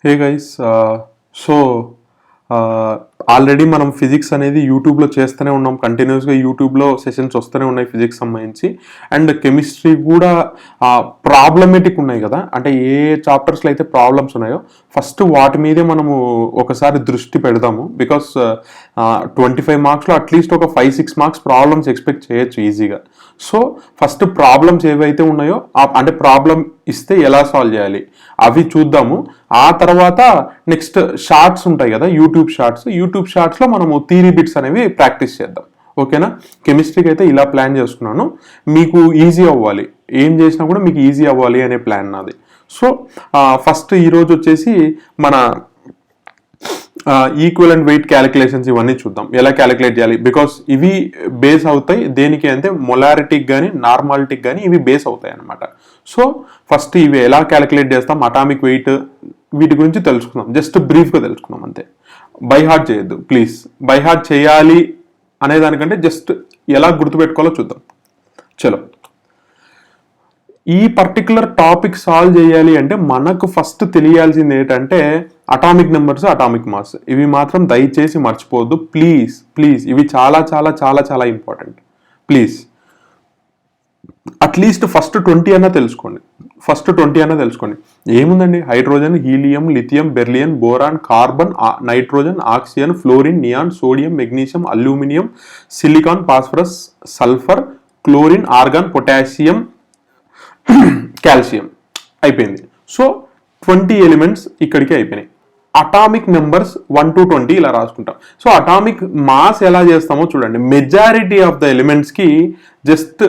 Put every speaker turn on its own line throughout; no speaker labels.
Hey guys so already మనం physics అనేది యూట్యూబ్లో చేస్తూనే ఉన్నాం. కంటిన్యూస్గా యూట్యూబ్లో సెషన్స్ వస్తూనే ఉన్నాయి ఫిజిక్స్ సంబంధించి. అండ్ కెమిస్ట్రీ కూడా ప్రాబ్లమేటిక్ ఉన్నాయి కదా, అంటే ఏ చాప్టర్స్లో అయితే ప్రాబ్లమ్స్ ఉన్నాయో ఫస్ట్ వాటి మీదే మనము ఒకసారి దృష్టి పెడదాము. బికాస్ 25 మార్క్స్లో అట్లీస్ట్ ఒక 5-6 మార్క్స్ ప్రాబ్లమ్స్ ఎక్స్పెక్ట్ చేయొచ్చు ఈజీగా. సో ఫస్ట్ ప్రాబ్లమ్స్ ఏవైతే ఉన్నాయో అంటే ప్రాబ్లం ఇస్తే ఎలా సాల్వ్ చేయాలి అవి చూద్దాము. ఆ తర్వాత నెక్స్ట్ షార్ట్స్ ఉంటాయి కదా, యూట్యూబ్ షార్ట్స్లో మనము థియరీ బిట్స్ అనేవి ప్రాక్టీస్ చేద్దాం. ఓకేనా? కెమిస్ట్రీకి అయితే ఇలా ప్లాన్ చేసుకున్నాను, మీకు ఈజీ అవ్వాలి, ఏం చేసినా కూడా మీకు ఈజీ అవ్వాలి అనే ప్లాన్ నాది. సో ఫస్ట్ ఈరోజు వచ్చేసి మన ఈక్వల్ అండ్ వెయిట్ క్యాలిక్యులేషన్స్ ఇవన్నీ చూద్దాం, ఎలా క్యాలిక్యులేట్ చేయాలి. బికాస్ ఇవి బేస్ అవుతాయి దేనికి అంటే మొలారిటీకి కానీ నార్మాలిటీకి కానీ ఇవి బేస్ అవుతాయి అనమాట. సో ఫస్ట్ ఇవి ఎలా క్యాలిక్యులేట్ చేస్తాం, అటామిక్ వెయిట్, వీటి గురించి తెలుసుకుందాం. జస్ట్ బ్రీఫ్గా తెలుసుకుందాం అంతే. బై హార్ట్ చేయొద్దు ప్లీజ్. బై హార్ట్ చేయాలి అనే దానికంటే జస్ట్ ఎలా గుర్తుపెట్టుకోవాలో చూద్దాం. చలో, ఈ పర్టికులర్ టాపిక్ సాల్వ్ చేయాలి అంటే మనకు ఫస్ట్ తెలియాల్సింది ఏంటంటే అటామిక్ నెంబర్స్, అటామిక్ మాస్. ఇవి మాత్రం దయచేసి మర్చిపోవద్దు ప్లీజ్ ప్లీజ్. ఇవి చాలా చాలా చాలా చాలా ఇంపార్టెంట్. ప్లీజ్ అట్లీస్ట్ ఫస్ట్ 20 అన్నా తెలుసుకోండి. ఏముందండి, hydrogen, helium, lithium, beryllium, boron, carbon, nitrogen, oxygen, fluorine, neon, sodium, magnesium, aluminium, silicon, phosphorus, sulphur, chlorine, organ, potassium, calcium. అయిపోయింది. సో 20 ఎలిమెంట్స్ ఇక్కడికి అయిపోయినాయి. అటామిక్ నెంబర్స్ 1 to 20 ఇలా రాసుకుంటాం. సో అటామిక్ మాస్ ఎలా చేస్తామో చూడండి. మెజారిటీ ఆఫ్ ద ఎలిమెంట్స్ కి just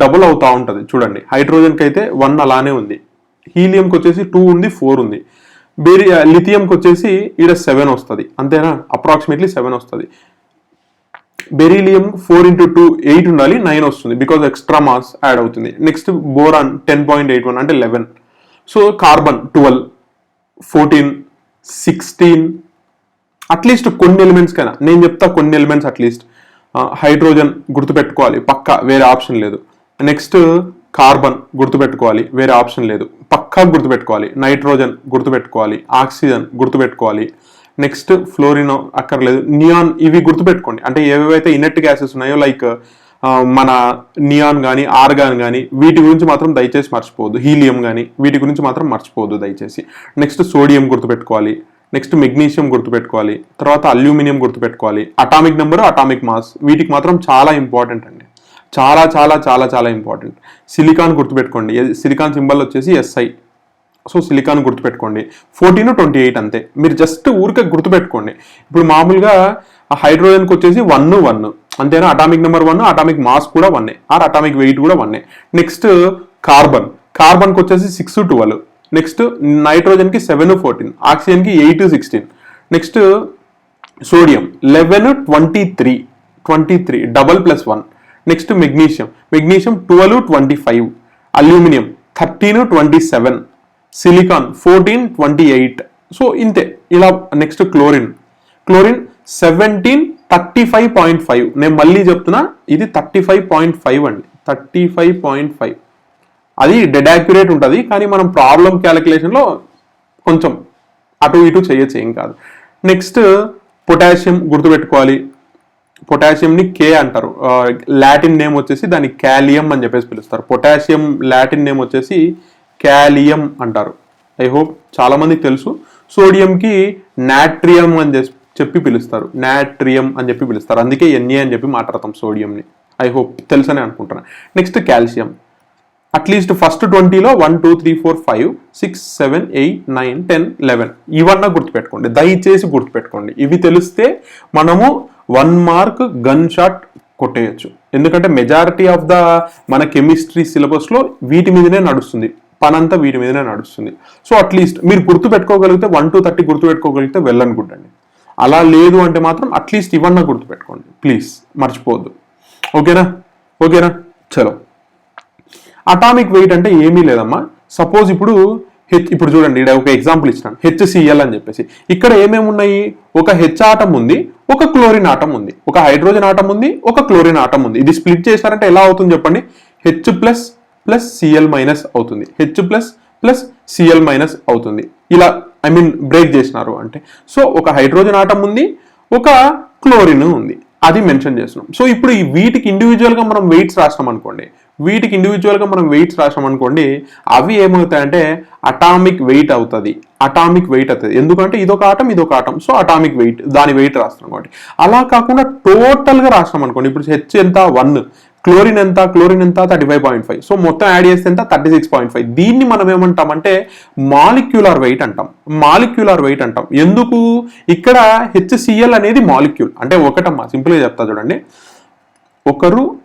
double అవుతా ఉంటుంది. చూడండి, హైడ్రోజన్కి అయితే 1 అలానే ఉంది, హీలియంకి వచ్చేసి 2 ఉంది, 4 ఉంది, లిథియంకి వచ్చేసి ఇక్కడ 7 వస్తుంది, అంతేనా? అప్రాక్సిమేట్లీ 7 వస్తుంది. బెరీలియం 4 into 2 8 ఉండాలి, 9 వస్తుంది బికాజ్ ఎక్స్ట్రా మాస్ యాడ్ అవుతుంది. నెక్స్ట్ బోరాన్ 10.81 అంటే 11. So carbon 12, 14, 16. అట్లీస్ట్ కొన్ని ఎలిమెంట్స్ కైనా నేను చెప్తా, కొన్ని ఎలిమెంట్స్ అట్లీస్ట్. హైడ్రోజన్ గుర్తుపెట్టుకోవాలి పక్కా, వేరే ఆప్షన్ లేదు. నెక్స్ట్ కార్బన్ గుర్తుపెట్టుకోవాలి, వేరే ఆప్షన్ లేదు, పక్కా గుర్తుపెట్టుకోవాలి. నైట్రోజన్ గుర్తుపెట్టుకోవాలి, ఆక్సిజన్ గుర్తుపెట్టుకోవాలి, నెక్స్ట్ ఫ్లోరిన్ అక్కర్లేదు, నియాన్. ఇవి గుర్తుపెట్టుకోండి. అంటే ఏవైతే ఇనర్ట్ గ్యాసెస్ ఉన్నాయో లైక్ మన నియాన్ కానీ ఆర్గాన్ కానీ వీటి గురించి మాత్రం దయచేసి మర్చిపోవద్దు. హీలియం కానీ వీటి గురించి మాత్రం మర్చిపోవద్దు దయచేసి. నెక్స్ట్ సోడియం గుర్తుపెట్టుకోవాలి, నెక్స్ట్ మెగ్నీషియం గుర్తుపెట్టుకోవాలి, తర్వాత అల్యూమినియం గుర్తుపెట్టుకోవాలి. అటామిక్ నెంబర్, అటామిక్ మాస్ వీటికి మాత్రం చాలా ఇంపార్టెంట్ అండి, చాలా చాలా చాలా చాలా ఇంపార్టెంట్. సిలికాన్ గుర్తుపెట్టుకోండి, సిలికాన్ సింబల్ వచ్చేసి SI. సో సిలికాన్ గుర్తుపెట్టుకోండి. 14, 28 అంతే. మీరు జస్ట్ ఊరికే గుర్తుపెట్టుకోండి. ఇప్పుడు మామూలుగా హైడ్రోజన్కి వచ్చేసి 1 అంతేనా? అటామిక్ నెంబర్ 1, అటామిక్ మాస్ కూడా 1, ఆర్ అటామిక్ వెయిట్ కూడా 1. నెక్స్ట్ కార్బన్కి వచ్చేసి 6, 12. నెక్స్ట్ నైట్రోజన్కి 7, 14, ఆక్సిజన్కి 8, 16. Next sodium 11, 23 double plus 1. Next magnesium 12, 25. Aluminium 13, 27. Silicon 14, 28. So ఇంతే ఇలా. Next chlorine 17, 35.5. నేను మళ్ళీ చెప్తున్నా, ఇది 35.5 అండి, 35.5. అది డెడ్ యాక్యురేట్ ఉంటుంది, కానీ మనం ప్రాబ్లం క్యాలిక్యులేషన్లో కొంచెం అటు ఇటు చేయొచ్చు, ఏం కాదు. నెక్స్ట్ పొటాషియం గుర్తుపెట్టుకోవాలి. పొటాషియంని K అంటారు, లాటిన్ నేమ్ వచ్చేసి దాన్ని క్యాలియం అని చెప్పేసి పిలుస్తారు. పొటాషియం లాటిన్ నేమ్ వచ్చేసి క్యాలియం అంటారు. ఐ హోప్ చాలా మందికి తెలుసు. సోడియంకి నాట్రియం అని చెప్పి పిలుస్తారు, అందుకే Na అని చెప్పి మాట్లాడతాం సోడియంని. ఐ హోప్ తెలుసని అనుకుంటున్నాను. Next calcium. అట్లీస్ట్ ఫస్ట్ 20లో 1, 2, 3, 4, 5, 6, 7, 8, 9, 10, 11 ఇవన్నా గుర్తుపెట్టుకోండి, దయచేసి గుర్తుపెట్టుకోండి. ఇవి తెలిస్తే మనము 1 మార్క్ గన్ షాట్ కొట్టేయచ్చు. ఎందుకంటే మెజారిటీ ఆఫ్ ద మన కెమిస్ట్రీ సిలబస్లో వీటి మీదనే నడుస్తుంది, పనంతా వీటి మీదనే నడుస్తుంది. సో అట్లీస్ట్ మీరు గుర్తుపెట్టుకోగలిగితే 1 to 30 గుర్తుపెట్టుకోగలిగితే వెల్ అండ్ గుడ్ అండి. అలా లేదు అంటే మాత్రం అట్లీస్ట్ ఇవన్నా గుర్తుపెట్టుకోండి ప్లీజ్, మర్చిపోవద్దు. ఓకేనా? చలో, అటామిక్ వెయిట్ అంటే ఏమీ లేదమ్మా. సపోజ్ ఇప్పుడు చూడండి, ఇక్కడ ఒక ఎగ్జాంపుల్ ఇచ్చినాను, HCl అని చెప్పేసి. ఇక్కడ ఏమేమి ఉన్నాయి? ఒక H ఆటం ఉంది, ఒక క్లోరిన్ ఆటం ఉంది, ఒక హైడ్రోజన్ ఆటం ఉంది, ఒక క్లోరిన్ ఆటం ఉంది. ఇది స్ప్లిట్ చేశారంటే ఎలా అవుతుంది చెప్పండి? H++Cl- అవుతుంది, H++Cl- అవుతుంది. ఇలా బ్రేక్ చేసినారు అంటే. సో ఒక హైడ్రోజన్ ఆటం ఉంది, ఒక క్లోరిన్ ఉంది, అది మెన్షన్ చేస్తున్నాం. సో ఇప్పుడు ఈ వీటికి ఇండివిజువల్గా మనం వెయిట్స్ రాసినాం అనుకోండి, అవి ఏమవుతాయంటే అటామిక్ వెయిట్ అవుతుంది. ఎందుకంటే ఇదొక ఆటం, సో అటామిక్ వెయిట్, దాని వెయిట్ రాస్తున్నాం కాబట్టి. అలా కాకుండా టోటల్గా రాసినాం అనుకోండి, ఇప్పుడు హెచ్ ఎంత 1, క్లోరిన్ ఎంత 35.5, సో మొత్తం యాడ్ చేస్తే ఎంత 36.5. దీన్ని మనం ఏమంటామంటే మాలిక్యులర్ వెయిట్ అంటాం. ఎందుకు ఇక్కడ HCl అనేది మాలిక్యూల్ అంటే ఒకటమ్మా, సింపుల్గా చెప్తా చూడండి.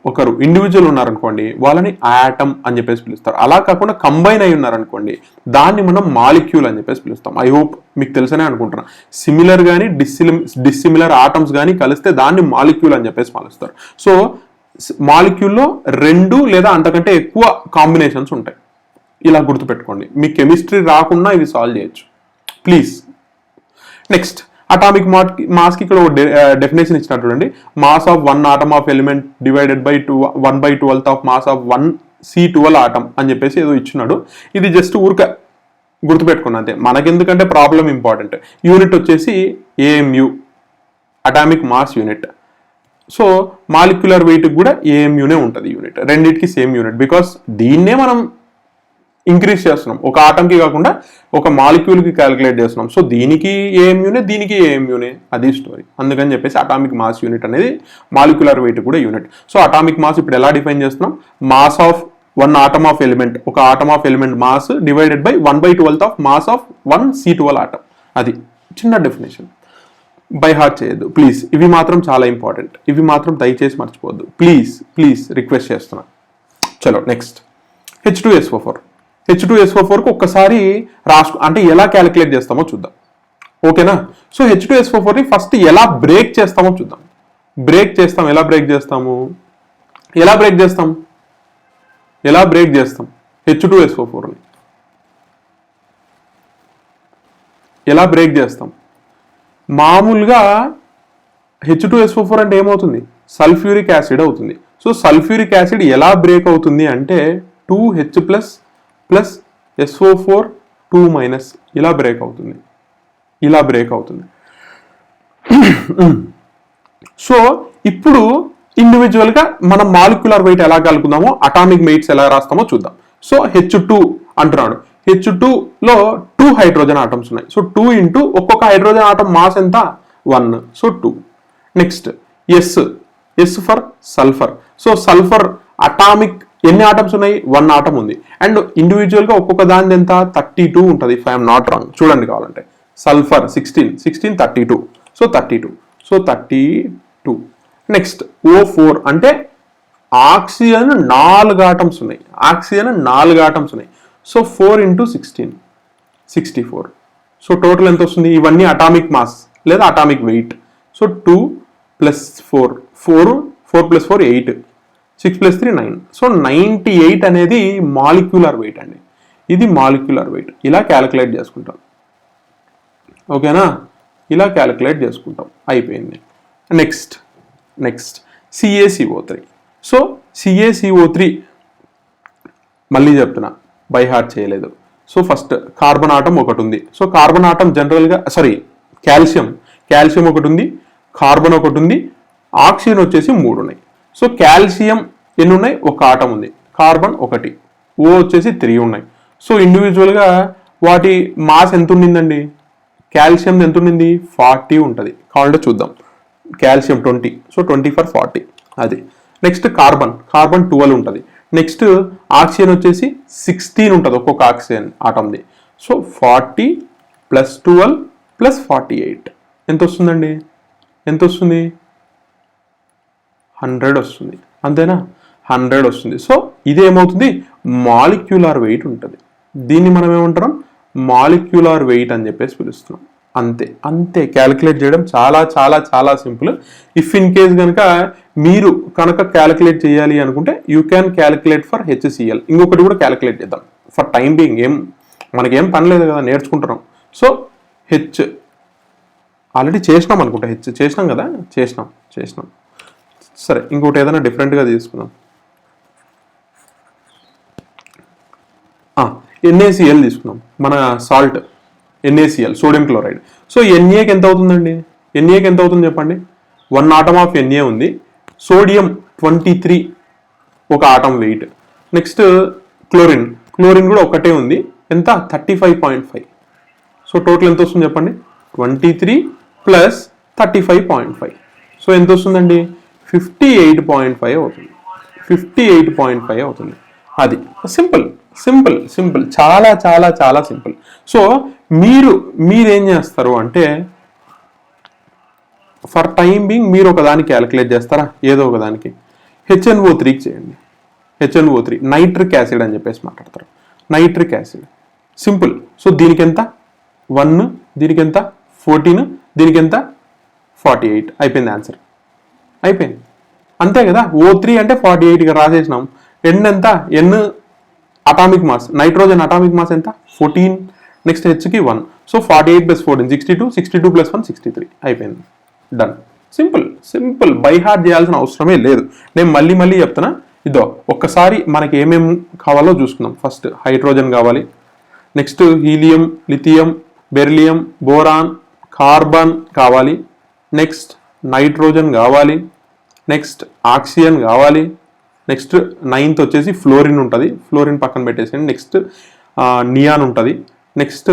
ఒకరు ఇండివిజువల్ ఉన్నారనుకోండి, వాళ్ళని ఆటమ్ అని చెప్పేసి పిలుస్తారు. అలా కాకుండా కంబైన్ అయి ఉన్నారనుకోండి, దాన్ని మనం మాలిక్యూల్ అని చెప్పేసి పిలుస్తాం. ఐ హోప్ మీకు తెలుసనే అనుకుంటున్నా. సిమిలర్ కానీ డిస్సిమిలర్ ఆటమ్స్ కానీ కలిస్తే దాన్ని మాలిక్యూల్ అని చెప్పేసి పిలుస్తారు. సో మాలిక్యూల్లో 2 లేదా అంతకంటే ఎక్కువ కాంబినేషన్స్ ఉంటాయి. ఇలా గుర్తుపెట్టుకోండి, మీ కెమిస్ట్రీ రాకుండా ఇవి సాల్వ్ చేయొచ్చు ప్లీజ్. నెక్స్ట్ అటామిక్ మాస్ కి ఇక్కడ డెఫినేషన్ ఇచ్చినట్టు చూడండి. Mass of 1 atom of element divided by 1/12 of mass of 1 C12 atom అని చెప్పేసి ఏదో ఇచ్చినాడు. ఇది జస్ట్ ఊరిక గుర్తుపెట్టుకున్నా అంతే, మనకెందుకంటే ప్రాబ్లం ఇంపార్టెంట్. యూనిట్ వచ్చేసి AMU, atomic mass unit. So molecular weight కూడా AMUనే ఉంటుంది యూనిట్, రెండింటికి సేమ్ యూనిట్. బికాస్ దీన్నే మనం ఇంక్రీజ్ చేస్తున్నాం, ఒక ఆటంకి కాకుండా ఒక మాలిక్యూల్కి క్యాలిక్యులేట్ చేస్తున్నాం. సో దీనికి AMUనే, అది స్టోరీ. అందుకని చెప్పేసి అటామిక్ మాస్ యూనిట్ అనేది మాలిక్యులర్ వెయిట్ కూడా యూనిట్. సో అటామిక్ మాస్ ఇప్పుడు ఎలా డిఫైన్ చేస్తున్నాం? Mass of 1 atom of element, ఒక atom of element mass divided by 1/12 of mass of 1 C12 atom. అది చిన్న డెఫినేషన్, బై హార్ట్ చేయొద్దు ప్లీజ్. ఇవి మాత్రం చాలా ఇంపార్టెంట్, ఇవి మాత్రం దయచేసి మర్చిపోవద్దు ప్లీజ్ రిక్వెస్ట్ చేస్తున్నా. చలో నెక్స్ట్ H2SO4కు ఒక్కసారి అంటే ఎలా క్యాలిక్యులేట్ చేస్తామో చూద్దాం, ఓకేనా? సో H2SO4ని ఫస్ట్ ఎలా బ్రేక్ చేస్తామో చూద్దాం. ఎలా బ్రేక్ చేస్తాం H2SO4ని ఎలా బ్రేక్ చేస్తాం? మామూలుగా H2SO4 అంటే ఏమవుతుంది? సల్ఫ్యూరిక్ యాసిడ్ అవుతుంది. సో సల్ఫ్యూరిక్ యాసిడ్ ఎలా బ్రేక్ అవుతుంది అంటే 2H ప్లస్ SO4 2- ఇలా బ్రేక్ అవుతుంది. సో ఇప్పుడు ఇండివిజువల్గా మనం మాలిక్యులర్ వెయిట్ ఎలా కలుపుకుందామో, అటామిక్ వెయిట్స్ ఎలా రాస్తామో చూద్దాం. సో H2 అంటున్నాడు, H2లో 2 హైడ్రోజన్ ఆటమ్స్ ఉన్నాయి. సో 2 ఇంటూ ఒక్కొక్క హైడ్రోజన్ ఆటమ్ మాస్ ఎంత 1, so 2. Next S for sulphur. So sulphur atomic ఎన్ని ఆటమ్స్ ఉన్నాయి? 1 ఆటమ్ ఉంది. అండ్ ఇండివిజువల్ గా ఒక్కొక్క దాని ఎంత 32 ఉంటుంది, ఇఫ్ ఐఎమ్ నాట్ రాంగ్. చూడండి కావాలంటే సల్ఫర్ 16 32, సో 32. నెక్స్ట్ O4 అంటే ఆక్సిజన్ 4 ఆటమ్స్ ఉన్నాయి. So 4 into 16 64. సో టోటల్ ఎంత వస్తుంది? ఇవన్నీ అటామిక్ మాస్ లేదా అటామిక్ వెయిట్. సో 2 + 4 + 4 8, 6 + 3 9. సో 98 అనేది మాలిక్యులర్ వెయిట్ అండి. ఇది మాలిక్యులర్ వెయిట్. ఇలా క్యాలిక్యులేట్ చేసుకుంటాం, ఓకేనా? అయిపోయింది. Next CaCO3. సో CaCO3 మళ్ళీ చెప్తున్నా, బై హార్ట్ చేయలేదు. సో ఫస్ట్ కార్బన్ ఆటం ఒకటి ఉంది. సో కార్బన్ ఆటం జనరల్గా కాల్షియం ఒకటి ఉంది, కార్బన్ ఒకటి ఉంది, ఆక్సిజన్ వచ్చేసి 3 ఉన్నాయి. సో కాల్షియం ఎన్ని ఉన్నాయి? 1 ఆటం ఉంది, కార్బన్ 1, O వచ్చేసి 3 ఉన్నాయి. సో ఇండివిజువల్గా వాటి మాస్ ఎంత ఉండిందండి? కాల్షియం ఎంత ఉండింది? 40 ఉంటుంది. కావాలంటే చూద్దాం. కాల్షియం 20, సో 20 for 40 అది. నెక్స్ట్ కార్బన్ 12 ఉంటుంది. నెక్స్ట్ ఆక్సిజన్ వచ్చేసి 16 ఉంటుంది ఒక్కొక్క ఆక్సిజన్ ఆటంది. సో 40 + 12 + 48 ఎంత వస్తుందండి? 100 వస్తుంది, అంతేనా? 100 వస్తుంది. సో ఇదేమవుతుంది? మాలిక్యులర్ వెయిట్ ఉంటుంది. దీన్ని మనం ఏమంటాం? మాలిక్యులర్ వెయిట్ అని చెప్పేసి పిలుస్తున్నాం. అంతే క్యాలిక్యులేట్ చేయడం చాలా చాలా చాలా సింపుల్. ఇఫ్ ఇన్ కేస్ కనుక మీరు క్యాలిక్యులేట్ చేయాలి అనుకుంటే you can calculate for HCl. ఇంకొకటి కూడా క్యాలిక్యులేట్ చేద్దాం. ఫర్ టైం బీయింగ్ మనకేం పని లేదు కదా, నేర్చుకుంటున్నాం. సో హెచ్ ఆల్రెడీ చేసినాం అనుకుంటా, చేసినాం కదా, చేసినాం. సరే ఇంకోటి ఏదైనా డిఫరెంట్గా తీసుకుందాం. NaCl తీసుకున్నాం, మన salt NaCl sodium chloride. So Naకి ఎంత అవుతుందండి? Naకి ఎంత అవుతుంది చెప్పండి? 1 ఆటమ్ ఆఫ్ Na ఉంది, సోడియం 23 ఒక ఆటమ్ వెయిట్. నెక్స్ట్ క్లోరిన్ కూడా ఒకటే ఉంది, ఎంత? 35.5. సో టోటల్ ఎంత వస్తుంది చెప్పండి? 23 ప్లస్ 35.5. సో ఎంత వస్తుందండి? 58.5 అవుతుంది. 58.5 అవుతుంది. అది సింపుల్ సింపుల్ సింపుల్, చాలా చాలా చాలా సింపుల్. సో మీరేం చేస్తారు అంటే, ఫర్ టైం బీయింగ్ మీరు ఒకదానికి క్యాలిక్యులేట్ చేస్తారా? ఏదో ఒకదానికి HNO3కి చేయండి. HNO3 నైట్రిక్ యాసిడ్ అని చెప్పేసి మాట్లాడతారు. Nitric acid simple. సో దీనికి ఎంత? 1, దీనికి ఎంత? 14, దీనికి ఎంత? 48. అయిపోయింది ఆన్సర్, అయిపోయింది. అంతే కదా. O3 అంటే 48గా రాసేసినాం. N ఎంత? N atomic mass, nitrogen atomic mass ఎంత? 14. నెక్స్ట్ Hకి 1. So 48 plus 14 62, 62 plus 1 63. అయిపోయింది, done. Simple simple, by heart చేయాల్సిన అవసరమే లేదు. నేను మళ్ళీ చెప్తున్నా. ఇదో ఒక్కసారి మనకి ఏమేమి కావాలో చూసుకుందాం. ఫస్ట్ హైడ్రోజన్ కావాలి, next helium, lithium, beryllium, boron, carbon కావాలి, నెక్స్ట్ నైట్రోజన్ కావాలి, నెక్స్ట్ ఆక్సిజన్ కావాలి, నెక్స్ట్ 9th వచ్చేసి ఫ్లోరిన్ ఉంటుంది, ఫ్లోరిన్ పక్కన పెట్టేసేయండి. నెక్స్ట్ నియాన్ ఉంటుంది, నెక్స్ట్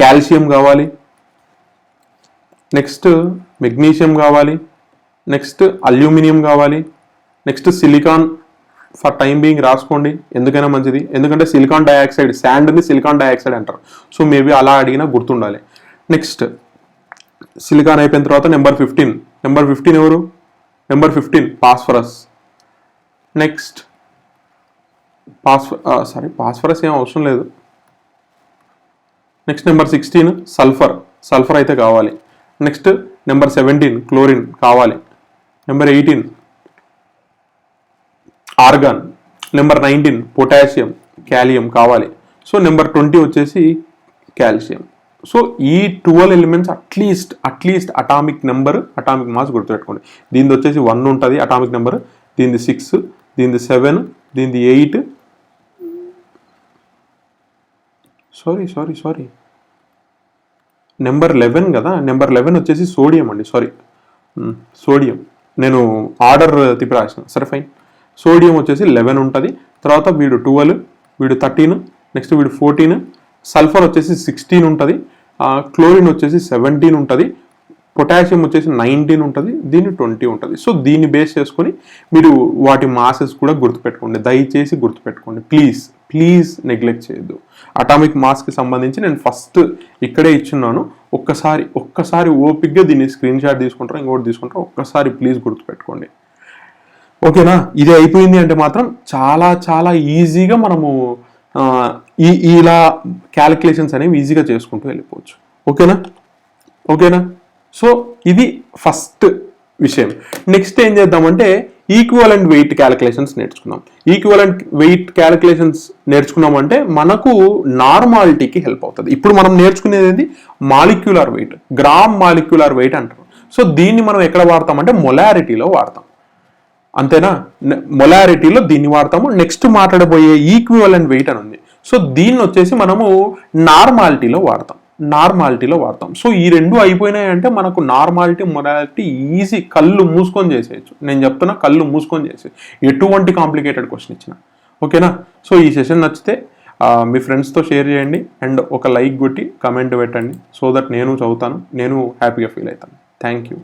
కాల్షియం కావాలి, నెక్స్ట్ మెగ్నీషియం కావాలి, నెక్స్ట్ అల్యూమినియం కావాలి, next silicon. For time being రాసుకోండి, ఎందుకైనా మంచిది. ఎందుకంటే సిలికాన్ డైఆక్సైడ్, శాండ్ని సిలికాన్ డైఆక్సైడ్ అంటారు. సో మేబీ అలా అడిగినా గుర్తుండాలి. నెక్స్ట్ సిలికాన్ అయిపోయిన తర్వాత నెంబర్ 15 ఎవరు? Number 15 phosphorus. నెక్స్ట్ ఫాస్ఫరస్ ఏం అవసరం లేదు. నెక్స్ట్ నెంబర్ 16 సల్ఫర్ అయితే కావాలి. నెక్స్ట్ నెంబర్ 17 క్లోరిన్ కావాలి. Number 18 organ. నెంబర్ 19 పొటాషియం, కాలియం కావాలి. సో నెంబర్ 20 వచ్చేసి కాల్షియం. సో ఈ 12 ఎలిమెంట్స్ అట్లీస్ట్ అటామిక్ మాస్ గుర్తుపెట్టుకోండి. దీనిది వచ్చేసి 1 ఉంటుంది అటామిక్ నెంబర్, దీనిది 6, దీనిది 7, దీనిది 8. సారీ నెంబర్ 11 కదా. నెంబర్ 11 వచ్చేసి సోడియం అండి. సోడియం నేను ఆర్డర్ తిప్పి రాసిన. సరే ఫైన్. సోడియం వచ్చేసి 11 ఉంటుంది. తర్వాత వీడు 12, వీడు 13, నెక్స్ట్ వీడు 14. సల్ఫర్ వచ్చేసి 16 ఉంటుంది. క్లోరిన్ వచ్చేసి 17 ఉంటుంది. పొటాషియం వచ్చేసి 19 ఉంటుంది. దీన్ని 20 ఉంటుంది. సో దీన్ని బేస్ చేసుకొని మీరు వాటి మాసెస్ కూడా గుర్తుపెట్టుకోండి. దయచేసి గుర్తుపెట్టుకోండి, ప్లీజ్ నెగ్లెక్ట్ చేయొద్దు. అటామిక్ మాస్కి సంబంధించి నేను ఫస్ట్ ఇక్కడే ఇచ్చున్నాను. ఒక్కసారి ఓపిక్గా దీన్ని స్క్రీన్ షాట్ తీసుకుంటారు, ఇంకోటి తీసుకుంటారు. ఒక్కసారి ప్లీజ్ గుర్తుపెట్టుకోండి, ఓకేనా? ఇది అయిపోయింది అంటే మాత్రం చాలా చాలా ఈజీగా మనము ఇలా క్యాలిక్యులేషన్స్ అనేవి ఈజీగా చేసుకుంటూ వెళ్ళిపోవచ్చు. ఓకేనా? సో ఇది ఫస్ట్ విషయం. నెక్స్ట్ ఏం చేద్దామంటే ఈక్వివలెంట్ వెయిట్ క్యాలిక్యులేషన్స్ నేర్చుకుందాం. ఈక్వివలెంట్ వెయిట్ క్యాలిక్యులేషన్స్ నేర్చుకున్నామంటే మనకు నార్మాలిటీకి హెల్ప్ అవుతుంది. ఇప్పుడు మనం నేర్చుకునేది molecular weight, gram molecular weight అంటారు. సో దీన్ని మనం ఎక్కడ వాడతామంటే మొలారిటీలో వాడతాం, అంతేనా? మొలారిటీలో దీన్ని వాడతాము. నెక్స్ట్ మాట్లాడబోయే ఈక్వివలెంట్ వెయిట్ అని ఉంది. సో దీన్ని వచ్చేసి మనము నార్మాలిటీలో వాడతాం. సో ఈ రెండు అయిపోయినాయంటే మనకు నార్మాలిటీ, మొలారిటీ ఈజీ, కళ్ళు మూసుకొని చేసేయచ్చు. నేను చెప్తున్నా, కళ్ళు మూసుకొని చేసేయచ్చు, ఎటువంటి కాంప్లికేటెడ్ క్వశ్చన్ ఇచ్చినా. ఓకేనా? సో ఈ సెషన్ నచ్చితే మీ ఫ్రెండ్స్తో షేర్ చేయండి అండ్ ఒక లైక్ కొట్టి కమెంట్ పెట్టండి. సో దట్ నేను చదువుతాను, నేను హ్యాపీగా ఫీల్ అవుతాను. Thank you.